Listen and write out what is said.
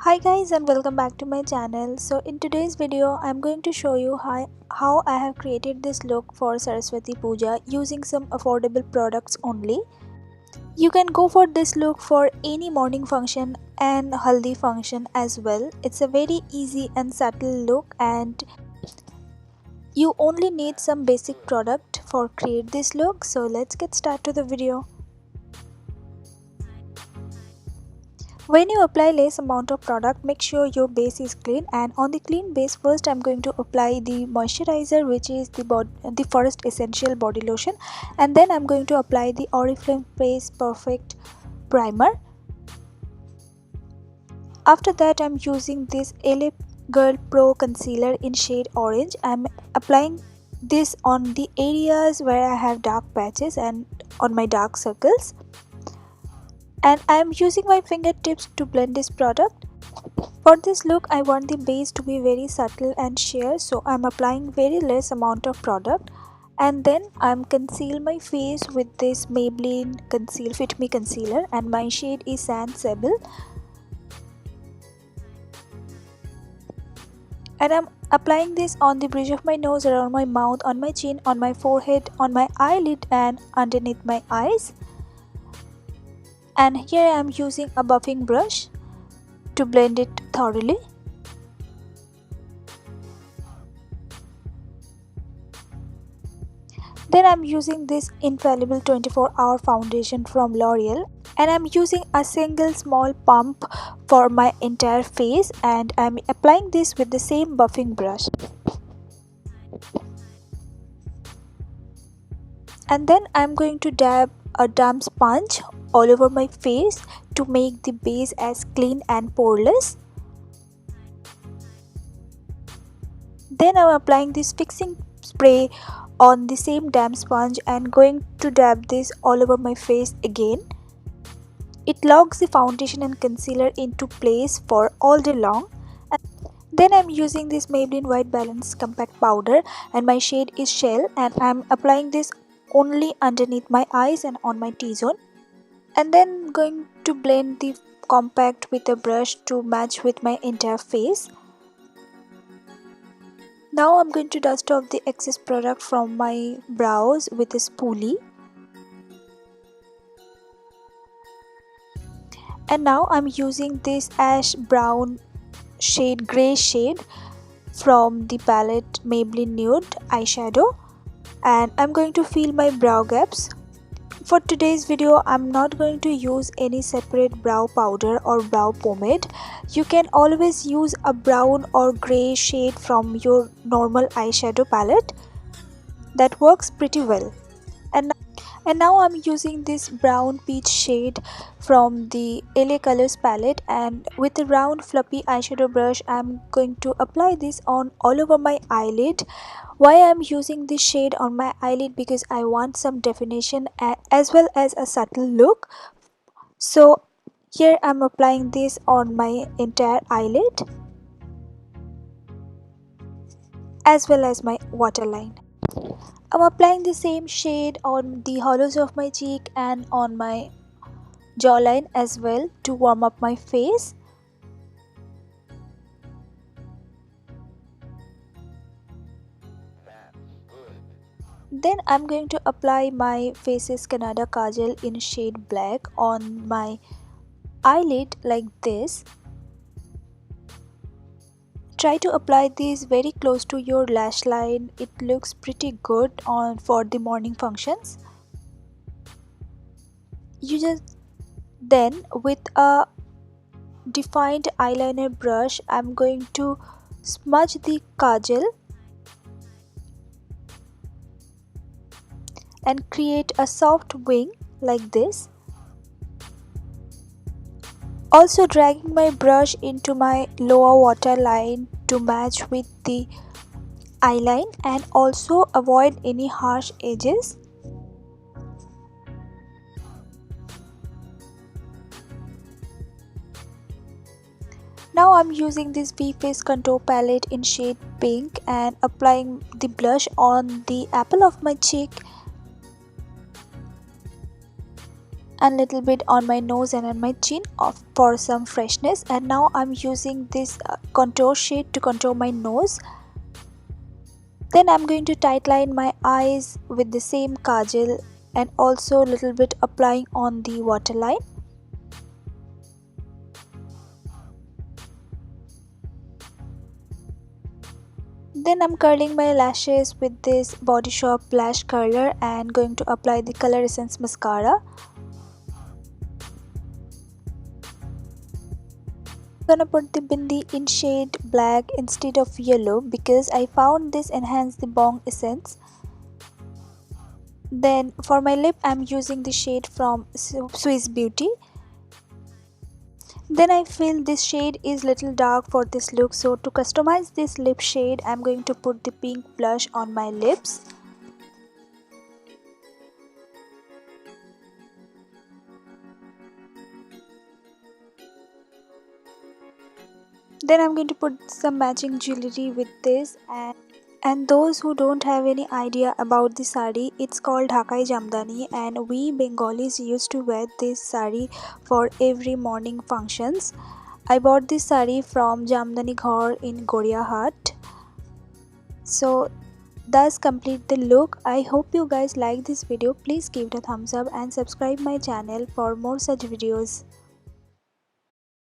Hi guys and welcome back to my channel. So in today's video I'm going to show you how I have created this look for Saraswati Puja using some affordable products only. You can go for this look for any morning function and haldi function as well. It's a very easy and subtle look and you only need some basic product for create this look. So let's get started to the video. When you apply less amount of product, make sure your base is clean, and on the clean base first I'm going to apply the moisturizer, which is the first essential body lotion, and then I'm going to apply the Oriflame Face Perfect primer. After that I'm using this l.a.girl Pro concealer in shade orange. I'm applying this on the areas where I have dark patches and on my dark circles, and I am using my fingertips to blend this product. For this look, I want the base to be very subtle and sheer, so I'm applying very less amount of product, and then I'm conceal my face with this Maybelline Fit Me concealer, and my shade is Sable, and I'm applying this on the bridge of my nose, around my mouth, on my chin, on my forehead, on my eyelid, and underneath my eyes. And here I'm using a buffing brush to blend it thoroughly. Then I'm using this infallible 24-hour foundation from L'Oreal, and I'm using a single small pump for my entire face, and I'm applying this with the same buffing brush. And then I'm going to dab a damp sponge all over my face to make the base as clean and poreless. Then I'm applying this fixing spray on the same damp sponge and going to dab this all over my face again. It locks the foundation and concealer into place for all day long. And then I'm using this Maybelline White Balance Compact Powder, and my shade is Shell, and I'm applying this only underneath my eyes and on my T-zone. And then going to blend the compact with a brush to match with my entire face. Now I'm going to dust off the excess product from my brows with a spoolie. And now I'm using this ash brown shade, grey shade from the palette Maybelline Nude eyeshadow, and I'm going to fill my brow gaps. For today's video I'm not going to use any separate brow powder or brow pomade. You can always use a brown or grey shade from your normal eyeshadow palette. That works pretty well. And now I'm using this brown peach shade from the l.a.colors palette, and with a round fluffy eyeshadow brush I'm going to apply this on all over my eyelid. Why I'm using this shade on my eyelid? Because I want some definition as well as a subtle look. So here I'm applying this on my entire eyelid as well as my waterline. I'm applying the same shade on the hollows of my cheek and on my jawline as well to warm up my face. Then I'm going to apply my Faces Canada Kajal in shade black on my eyelid like this. Try to apply this very close to your lash line. It looks pretty good on for the morning functions. You just then with a defined eyeliner brush I'm going to smudge the kajal and create a soft wing like this. Also dragging my brush into my lower waterline to match with the eyeline and also avoid any harsh edges. Now I'm using this V-Face contour palette in shade pink and applying the blush on the apple of my cheek. and little bit on my nose and on my chin for some freshness. And now I'm using this contour shade to contour my nose. Then I'm going to tightline my eyes with the same kajal and also a little bit applying on the waterline. Then I'm curling my lashes with this Body Shop lash curler and going to apply the coloressence mascara. Gonna put the bindi in shade black instead of yellow because I found this enhance the bong essence. Then for my lip I'm using the shade from Swiss Beauty. Then I feel this shade is little dark for this look, so to customize this lip shade I'm going to put the pink blush on my lips. Then I'm going to put some matching jewelry with this, and those who don't have any idea about the sari, it's called Dhakai Jamdani and we Bengalis used to wear this sari for every morning functions. I bought this sari from Jamdani Ghar in Goriahat. So thus complete the look. I hope you guys like this video. Please give it a thumbs up and subscribe my channel for more such videos.